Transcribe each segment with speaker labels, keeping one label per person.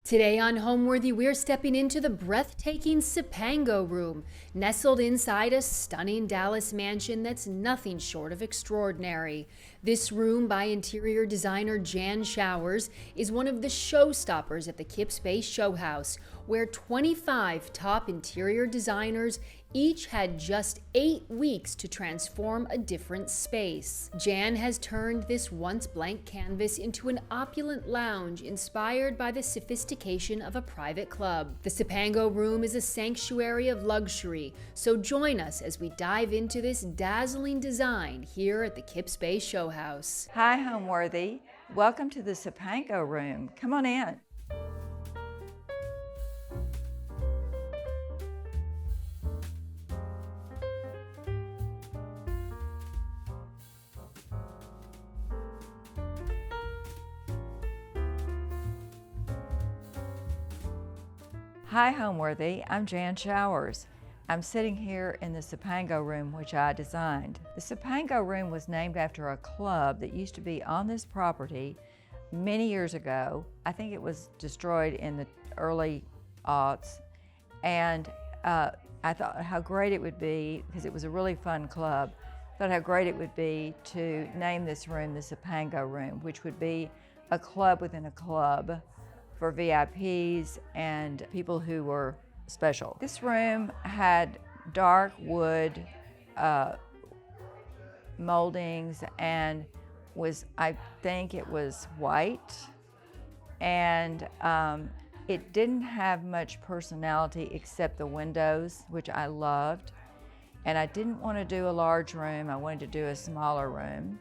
Speaker 1: Today on Homeworthy, we're stepping into the breathtaking Cipango Room, nestled inside a stunning Dallas mansion that's nothing short of extraordinary. This room, by interior designer Jan Showers, is one of the showstoppers at the Kips Bay Showhouse, where 25 top interior designers each had just 8 weeks to transform a different space. Jan has turned this once blank canvas into an opulent lounge inspired by the sophistication of a private club. The Cipango Room is a sanctuary of luxury, so join us as we dive into this dazzling design here at the Kips Bay Showhouse.
Speaker 2: Hi, Homeworthy. Welcome to the Cipango Room. Come on in. Hi, Homeworthy. I'm Jan Showers. I'm sitting here in the Cipango Room, which I designed. The Cipango Room was named after a club that used to be on this property many years ago. I think it was destroyed in the early aughts. And I thought how great it would be, because it was a really fun club, I thought how great it would be to name this room the Cipango Room, which would be a club within a club for VIPs and people who were special. This room had dark wood moldings and I think it was white, and it didn't have much personality except the windows, which I loved. And I didn't want to do a large room, I wanted to do a smaller room.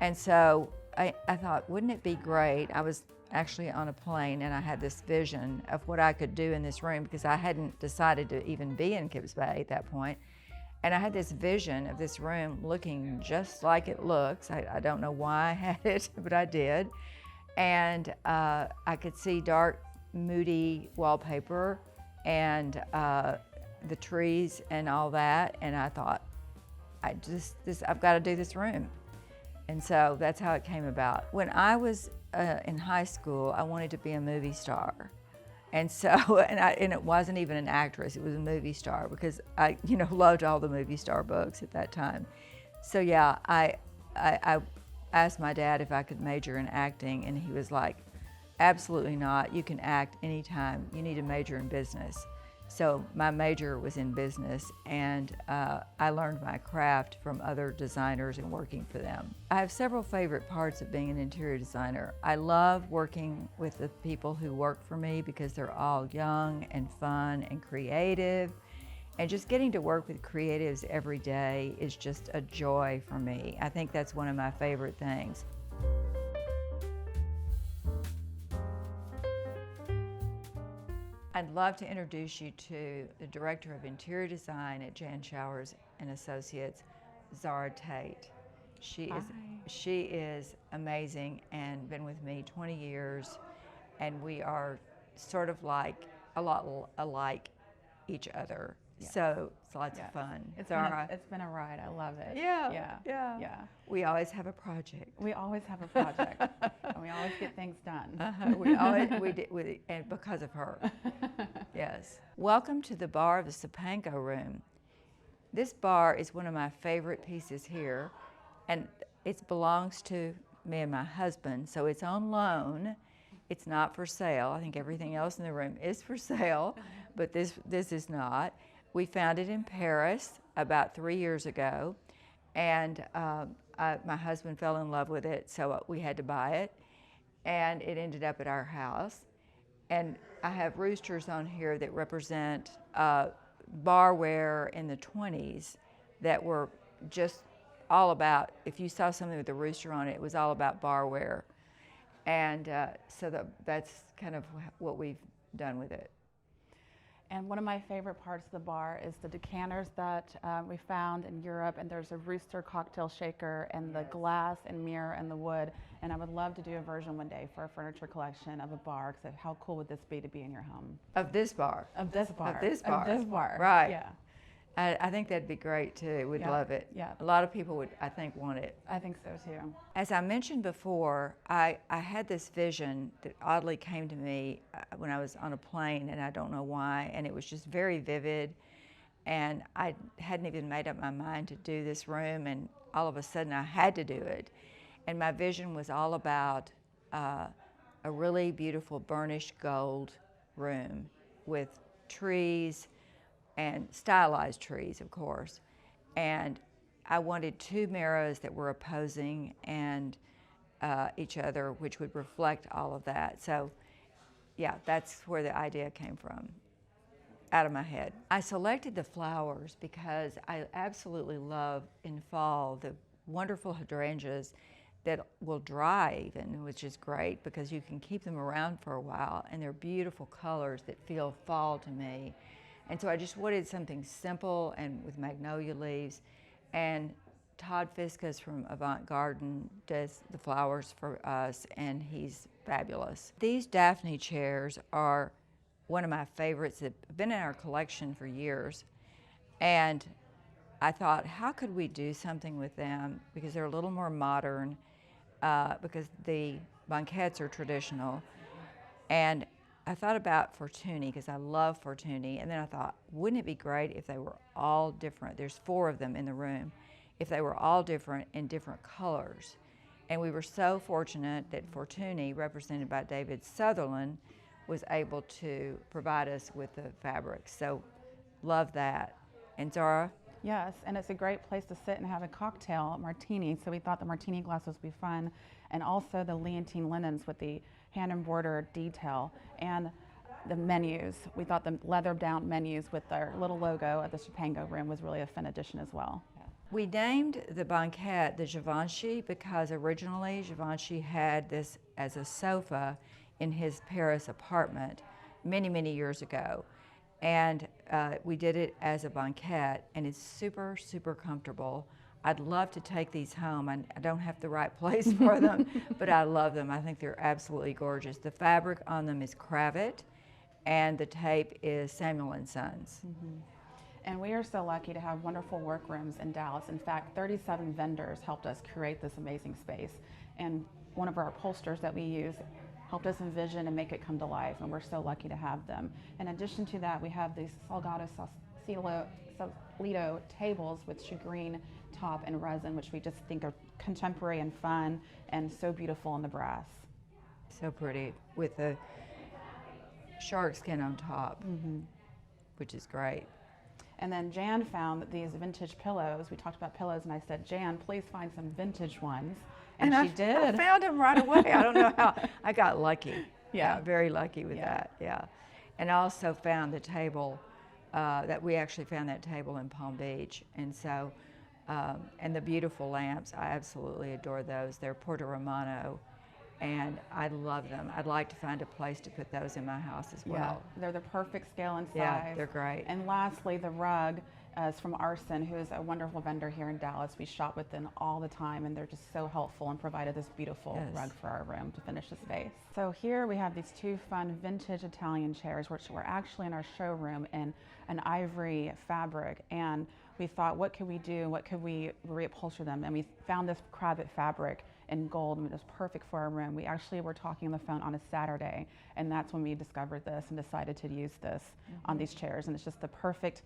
Speaker 2: And so I thought, wouldn't it be great? I was actually on a plane and I had this vision of what I could do in this room, because I hadn't decided to even be in Kips Bay at that point. And I had this vision of this room looking just like it looks. I don't know why I had it, but I did. And I could see dark, moody wallpaper and the trees and all that. And I thought, I've got to do this room. And so that's how it came about. When I was in high school, I wanted to be a movie star. And so, and it wasn't even an actress, it was a movie star, because I, loved all the movie star books at that time. So yeah, I asked my dad if I could major in acting, and he was like, absolutely not, you can act anytime, you need to major in business. So my major was in business, and I learned my craft from other designers and working for them. I have several favorite parts of being an interior designer. I love working with the people who work for me, because they're all young and fun and creative. And just getting to work with creatives every day is just a joy for me. I think that's one of my favorite things. I'd love to introduce you to the Director of Interior Design at Jan Showers and Associates, Zara Tate. She is amazing and been with me 20 years, and we are sort of like a lot alike each other. Yeah. So it's lots of fun.
Speaker 3: It's been a ride. I love it.
Speaker 2: Yeah. We always have a project.
Speaker 3: We always have a project, and we always get things done.
Speaker 2: And because of her. Yes. Welcome to the bar of the Cipango Room. This bar is one of my favorite pieces here, and it belongs to me and my husband, so it's on loan. It's not for sale. I think everything else in the room is for sale, but this is not. We found it in Paris about 3 years ago, and my husband fell in love with it, so we had to buy it, and it ended up at our house. And I have roosters on here that represent barware in the 20s that were just all about, if you saw something with a rooster on it, it was all about barware. And so that's kind of what we've done with it.
Speaker 3: And one of my favorite parts of the bar is the decanters that we found in Europe, and there's a rooster cocktail shaker, and the glass and mirror and the wood. And I would love to do a version one day for a furniture collection of a bar, because how cool would this be to be in your home?
Speaker 2: Of this bar?
Speaker 3: Of this bar.
Speaker 2: Of this bar.
Speaker 3: Of this bar.
Speaker 2: Right.
Speaker 3: Yeah.
Speaker 2: I think that'd be great too. We'd
Speaker 3: Yeah,
Speaker 2: love it.
Speaker 3: yeah.
Speaker 2: A lot of people would, I think, want it.
Speaker 3: I think so too.
Speaker 2: As I mentioned before, I had this vision that oddly came to me when I was on a plane, and I don't know why, and it was just very vivid. And I hadn't even made up my mind to do this room, and all of a sudden I had to do it. And my vision was all about a really beautiful burnished gold room with trees and stylized trees, of course. And I wanted two mirrors that were opposing and each other, which would reflect all of that. So yeah, that's where the idea came from, out of my head. I selected the flowers because I absolutely love in fall the wonderful hydrangeas that will dry even, which is great because you can keep them around for a while, and they're beautiful colors that feel fall to me. And so I just wanted something simple and with magnolia leaves. And Todd Fiskus from Avant Garden does the flowers for us, and he's fabulous. These Daphne chairs are one of my favorites that have been in our collection for years. And I thought, how could we do something with them? Because they're a little more modern, because the banquettes are traditional. And I thought about Fortuny, because I love Fortuny. And then I thought, wouldn't it be great if they were all different? There's 4 of them in the room. If they were all different in different colors. And we were so fortunate that Fortuny, represented by David Sutherland, was able to provide us with the fabrics. So love that. And Zara?
Speaker 3: Yes, and it's a great place to sit and have a cocktail, martini. So we thought the martini glasses would be fun. And also the leontine linens with the hand embroidered detail. And the menus. We thought the leather bound menus with their little logo at the Cipango Room was really a fun addition as well.
Speaker 2: We named the banquette the Givenchy because originally Givenchy had this as a sofa in his Paris apartment many, many years ago. And we did it as a banquette, and it's super, super comfortable. I'd love to take these home. I don't have the right place for them, but I love them. I think they're absolutely gorgeous. The fabric on them is Cravat, and the tape is Samuel & Sons.
Speaker 3: Mm-hmm. And we are so lucky to have wonderful workrooms in Dallas. In fact, 37 vendors helped us create this amazing space. And one of our upholsterers that we use helped us envision and make it come to life, and we're so lucky to have them. In addition to that, we have these Salgado Sausalito tables with shagreen top and resin, which we just think are contemporary and fun and so beautiful in the brass.
Speaker 2: So pretty, with the shark skin on top, which is great.
Speaker 3: And then Jan found these vintage pillows. We talked about pillows, and I said, Jan, please find some vintage ones. And she did.
Speaker 2: I found them right away. I don't know how. I got lucky.
Speaker 3: Yeah.
Speaker 2: Very lucky with that, yeah. And I also found the table, that we actually found that table in Palm Beach. And so, and the beautiful lamps, I absolutely adore those. They're Puerto Romano, and I love them. I'd like to find a place to put those in my house as well.
Speaker 3: Yeah, they're the perfect scale and size.
Speaker 2: Yeah, they're great.
Speaker 3: And lastly, the rug is from Arson, who is a wonderful vendor here in Dallas. We shop with them all the time, and they're just so helpful and provided this beautiful rug for our room to finish the space. So here we have these 2 fun vintage Italian chairs, which were actually in our showroom in an ivory fabric. And we thought, what could we do? What could we reupholster them? And we found this Cravat fabric in gold, and it was perfect for our room. We actually were talking on the phone on a Saturday, and that's when we discovered this and decided to use this on these chairs. And it's just the perfect,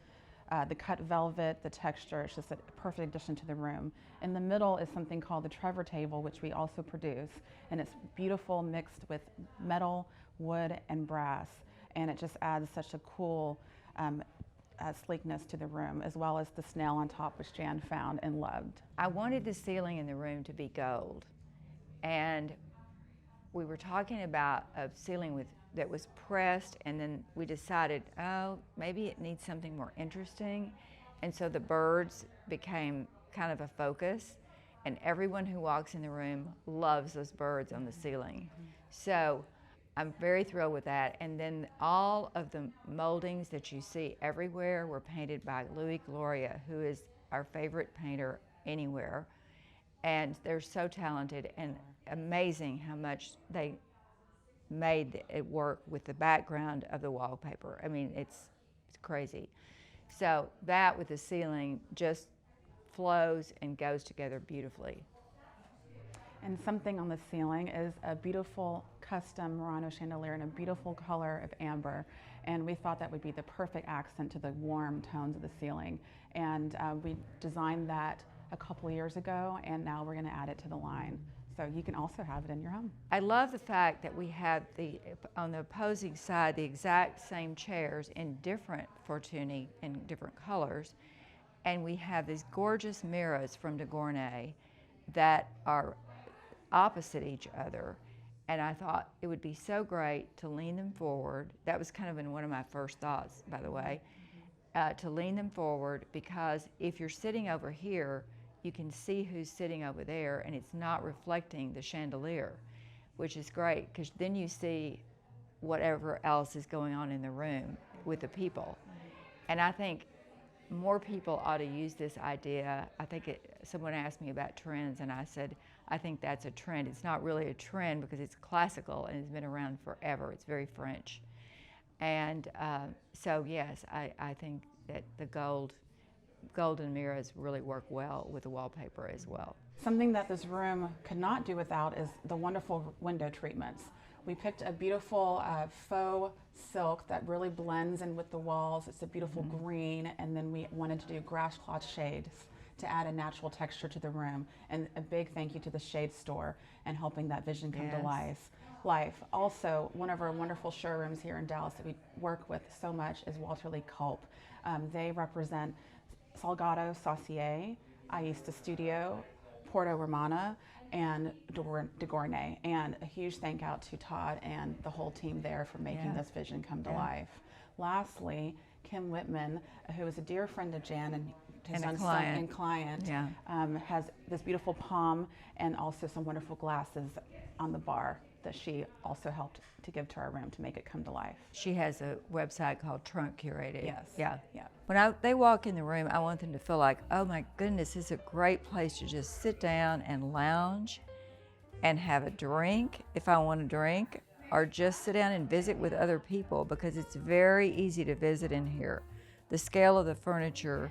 Speaker 3: the cut velvet, the texture, it's just a perfect addition to the room. In the middle is something called the Trevor table, which we also produce, and it's beautiful mixed with metal, wood, and brass, and it just adds such a cool sleekness to the room, as well as the snail on top, which Jan found and loved.
Speaker 2: I wanted the ceiling in the room to be gold, and we were talking about a ceiling that was pressed, and then we decided, oh, maybe it needs something more interesting, and so the birds became kind of a focus, and everyone who walks in the room loves those birds on the ceiling. So I'm very thrilled with that. And then all of the moldings that you see everywhere were painted by Louis Gloria, who is our favorite painter anywhere. And they're so talented, and amazing how much they made it work with the background of the wallpaper. I mean, it's crazy. So that with the ceiling just flows and goes together beautifully.
Speaker 3: And something on the ceiling is a beautiful custom Murano chandelier in a beautiful color of amber. And we thought that would be the perfect accent to the warm tones of the ceiling. And we designed that a couple years ago, and now we're going to add it to the line. So you can also have it in your home.
Speaker 2: I love the fact that we have on the opposing side the exact same chairs in different Fortuny in different colors. And we have these gorgeous mirrors from de Gournay that are opposite each other, and I thought it would be so great to lean them forward. That was kind of in one of my first thoughts, by the way, to lean them forward, because if you're sitting over here, you can see who's sitting over there, and it's not reflecting the chandelier, which is great, because then you see whatever else is going on in the room with the people. And I think more people ought to use this idea. I think someone asked me about trends, and I said, I think that's a trend. It's not really a trend because it's classical and it's been around forever. It's very French. And so yes, I think that the golden mirrors really work well with the wallpaper as well.
Speaker 3: Something that this room could not do without is the wonderful window treatments. We picked a beautiful faux silk that really blends in with the walls. It's a beautiful green, and then we wanted to do grass cloth shades to add a natural texture to the room. And a big thank you to the Shade Store and helping that vision come to life. Also, one of our wonderful showrooms here in Dallas that we work with so much is Walter Lee Culp. They represent Salgado Saucier, Aista Studio, Porto Romana, and de Gournay. And a huge thank out to Todd and the whole team there for making this vision come to life. Lastly, Kim Whitman, who is a dear friend of Jan and his
Speaker 2: And a
Speaker 3: son
Speaker 2: client.
Speaker 3: and has this beautiful palm and also some wonderful glasses on the bar that she also helped to give to our room to make it come to life.
Speaker 2: She has a website called Trunk Curated.
Speaker 3: Yes.
Speaker 2: Yeah.
Speaker 3: Yeah.
Speaker 2: When they walk in the room, I want them to feel like, oh my goodness, this is a great place to just sit down and lounge and have a drink if I want a drink, or just sit down and visit with other people, because it's very easy to visit in here. The scale of the furniture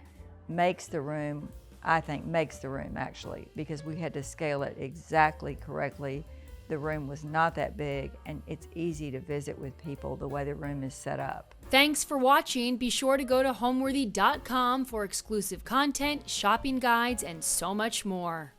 Speaker 2: makes the room actually, because we had to scale it exactly correctly. The room was not that big, and it's easy to visit with people the way the room is set up.
Speaker 1: Thanks for watching. Be sure to go to homeworthy.com for exclusive content, shopping guides, and so much more.